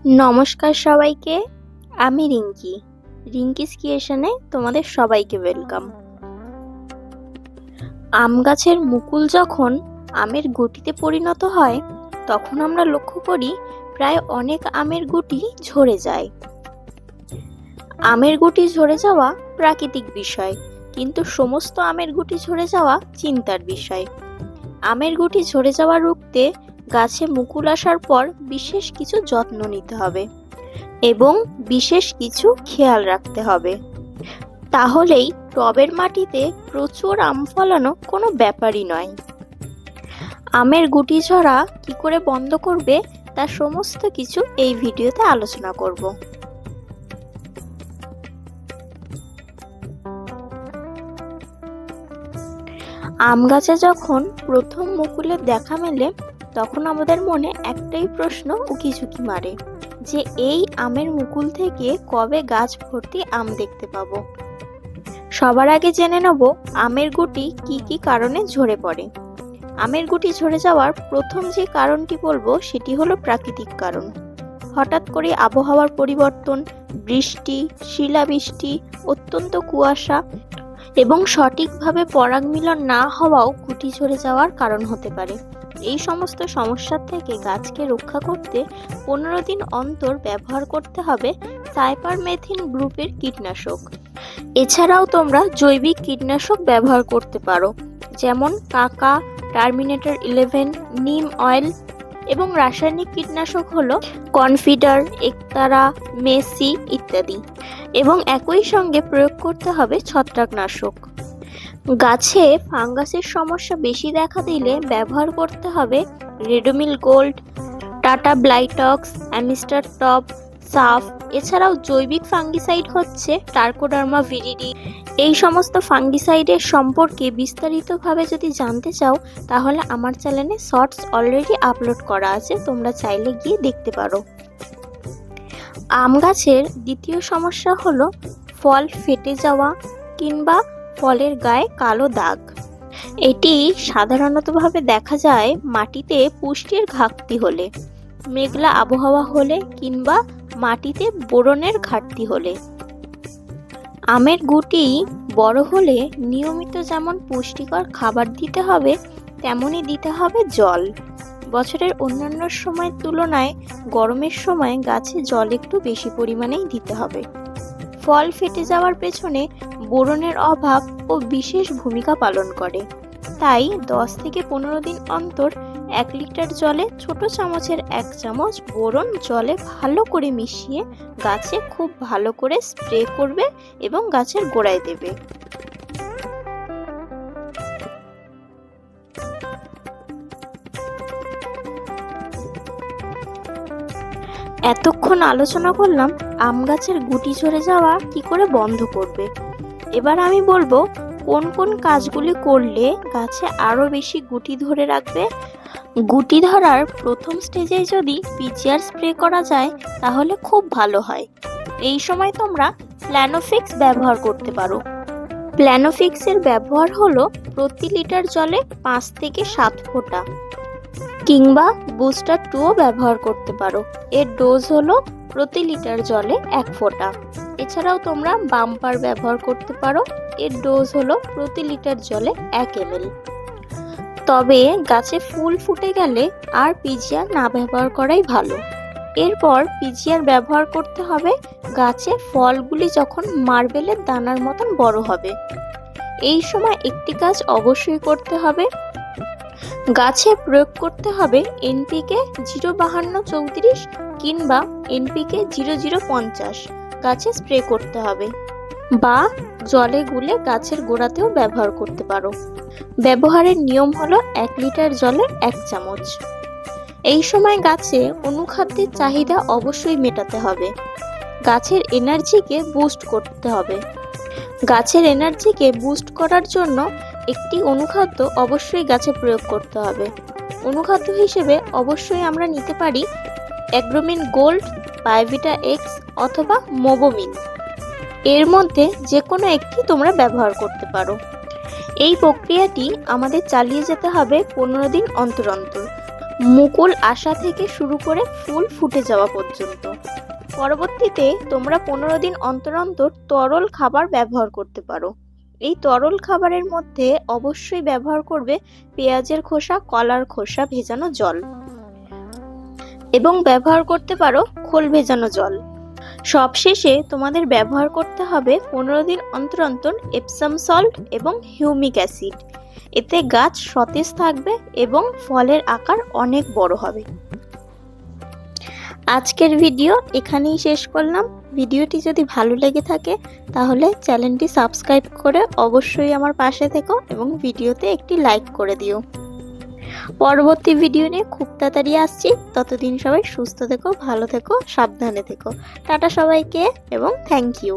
নমস্কার সবাইকে। আমি রিঙ্কিস ক্রিয়েশনে তোমাদের সবাইকে ওয়েলকাম। আম গাছের মুকুল যখন আমের গুটিতে পরিণত হয় তখন আমরা লক্ষ্য করি প্রায় অনেক আমের গুটি ঝরে যায়। আমের গুটি ঝরে যাওয়া প্রাকৃতিক বিষয়, কিন্তু সমস্ত আমের গুটি ঝরে যাওয়া চিন্তার বিষয়। আমের গুটি ঝরে যাওয়া রুখতে গাছে মুকুল আসার পর বিশেষ কিছু যত্ন নিতে হবে এবং বিশেষ কিছু খেয়াল রাখতে হবে, তাহলেই টবের মাটিতে প্রচুর আম ফলানো কোনো ব্যাপারই নয়। আমের গুটি ঝরা কি করে বন্ধ করবে তার সমস্ত কিছু এই ভিডিওতে আলোচনা করব। আম গাছে যখন প্রথম মুকুলের দেখা মেলে তখন আমাদের মনে একটাই প্রশ্ন উকিঝুঁকি মারে যে এই আমের মুকুল থেকে কবে গাছ ভর্তি আম দেখতে পাবো। সবার আগে জেনে নেব আমের গুটি কি কি কারণে ঝরে পড়ে। আমের গুটি ঝরে যাওয়ার প্রথম যে কারণটি বলবো সেটি হলো প্রাকৃতিক কারণ। হঠাৎ করে আবহাওয়ার পরিবর্তন, বৃষ্টি, শিলাবৃষ্টি, অত্যন্ত কুয়াশা এবং সঠিকভাবে পরাগ মিলন না হওয়াও গুটি ঝরে যাওয়ার কারণ হতে পারে। এই সমস্ত সমস্যার থেকে গাছকে রক্ষা করতে 15 দিন অন্তর ব্যবহার করতে হবে সাইপারমেথ্রিন গ্রুপের কীটনাশক। এছাড়াও তোমরা জৈবিক কীটনাশক ব্যবহার করতে পারো, যেমন কাকা, টার্মিনেটর 11, নিম অয়েল, এবং রাসায়নিক কীটনাশক হলো কনফিডার, একতারা, মেসি ইত্যাদি। এবং একই সঙ্গে প্রয়োগ করতে হবে ছত্রাকনাশক। গাছে ফাঙ্গাসের সমস্যা বেশি দেখা দিলে ব্যবহার করতে হবে Ridomil gold, tata Blitox, Amistar top, সাফ। এছাড়াও জৈবিক ফাঙ্গিসাইড হচ্ছে টার্কোডার্মা ভিরিডি। এই সমস্ত ফাঙ্গিসাইডের সম্পর্কে বিস্তারিতভাবে যদি জানতে চাও তাহলে আমার চ্যানেলে শর্টস অলরেডি আপলোড করা আছে, তোমরা চাইলে গিয়ে দেখতে পারো। আম গাছের দ্বিতীয় সমস্যা হলো ফল ফেটে যাওয়া কিংবা ফলের গায়ে কালো দাগ। এটি সাধারণতভাবে দেখা যায় মাটিতে পুষ্টির ঘাটতি হলে, মেঘলা আবহাওয়া হলে কিংবা মাটিতে বোরনের ঘাটতি হলে। আমের গুটি বড় হলে নিয়মিত যেমন পুষ্টিকর খাবার দিতে হবে তেমনই দিতে হবে জল। বছরের অন্যান্য সময়ের তুলনায় গরমের সময় গাছে জল একটু বেশি পরিমাণেই দিতে হবে। ফল ফেটে যাওয়ার পেছনে বোরনের অভাব ও বিশেষ ভূমিকা পালন করে, তাই 10 থেকে 15 দিন অন্তর 1 লিটার জলে ছোট চামচের 1 চামচ বোরন জলে ভালো করে মিশিয়ে গাছে খুব ভালো করে স্প্রে করবে এবং গাছের গোড়ায় দেবে। এতক্ষণ আলোচনা করলাম আম গাছের গুটি ঝরে যাওয়া কি করে বন্ধ করবে। এবার আমি বলবো কোন কোন কাজগুলি করলে গাছে আরো বেশি গুটি ধরে রাখবে। গুটি ধরার প্রথম স্টেজে যদি পিজিআর স্প্রে করা যায় তাহলে খুব ভালো হয়। এই সময় তোমরা প্ল্যানোফিক্স ব্যবহার করতে পারো। প্ল্যানোফিক্সের ব্যবহার হলো প্রতি লিটার জলে 5 থেকে 7 ফোঁটা, কিংবা বুস্টার 2ও ব্যবহার করতে পারো। এর ডোজ হলো প্রতি লিটার জলে 1 ফোঁটা। এছাড়াও তোমরা বাম্পার ব্যবহার করতে পারো। এর ডোজ হলো প্রতি লিটার জলে 1 ml। তবে গাছে ফুল ফুটে গেলে আর পিজিআর না ব্যবহার করাই ভালো। এরপর পিজিআর ব্যবহার করতে হবে গাছে ফলগুলি যখন মার্বেলের দানার মতন বড় হবে। এই সময় একটি কাজ অবশ্যই করতে হবে, গাছে প্রয়োগ করতে হবে এনপিকে 05234 কিংবা এনপিকে 0050 গাছে স্প্রে করতে হবে, বা জলে গুলে গাছের গোড়াতেও ব্যবহার করতে পারো। ব্যবহারের নিয়ম হলো 1 লিটার জলে 1 চামচ। এই সময় গাছে অনুখাদ্যের চাহিদা অবশ্যই মেটাতে হবে। গাছের এনার্জিকে বুস্ট করতে হবে। গাছের এনার্জিকে বুস্ট করার জন্য একটি অনুখাদ্য অবশ্যই গাছে প্রয়োগ করতে হবে। অনুখাদ্য হিসেবে অবশ্যই আমরা নিতে পারি অ্যাগ্রোমিন গোল্ড, বায়োভিটা এক্স অথবা মোবোমিন। এর মধ্যে যে কোনো একটি তোমরা ব্যবহার করতে পারো। এই প্রক্রিয়াটি আমাদের চালিয়ে যেতে হবে 15 দিন অন্তর অন্তর। মুকুল আসা থেকে শুরু করে ফুল ফুটে যাওয়া পর্যন্ত। পরবর্তীতে তোমরা 15 দিন অন্তর অন্তর তরল খাবার ব্যবহার করতে পারো। এই তরল খাবারের মধ্যে অবশ্যই ব্যবহার করবে পেঁয়াজের খোসা, কলার খোসা ভেজানো জল এবং ব্যবহার করতে পারো খোল ভেজানো জল। সবশেষে তোমাদের ব্যবহার করতে হবে 15 দিন অন্তর অন্তর এপসাম সল্ট এবং হিউমিক অ্যাসিড। এতে গাছ সতেজ থাকবে এবং ফলের আকার অনেক বড় হবে। আজকের ভিডিও এখানেই শেষ করলাম। ভিডিওটি যদি ভালো লেগে থাকে তাহলে চ্যানেলটি সাবস্ক্রাইব করে অবশ্যই আমার পাশে থেকো এবং ভিডিওতে একটি লাইক করে দিও। পরবর্তী ভিডিও নিয়ে খুব তাড়াতাড়ি আসছি। ততদিন সবাই সুস্থ থেকো, ভালো থেকো, সাবধানে থেকো। টাটা সবাইকে এবং থ্যাংক ইউ।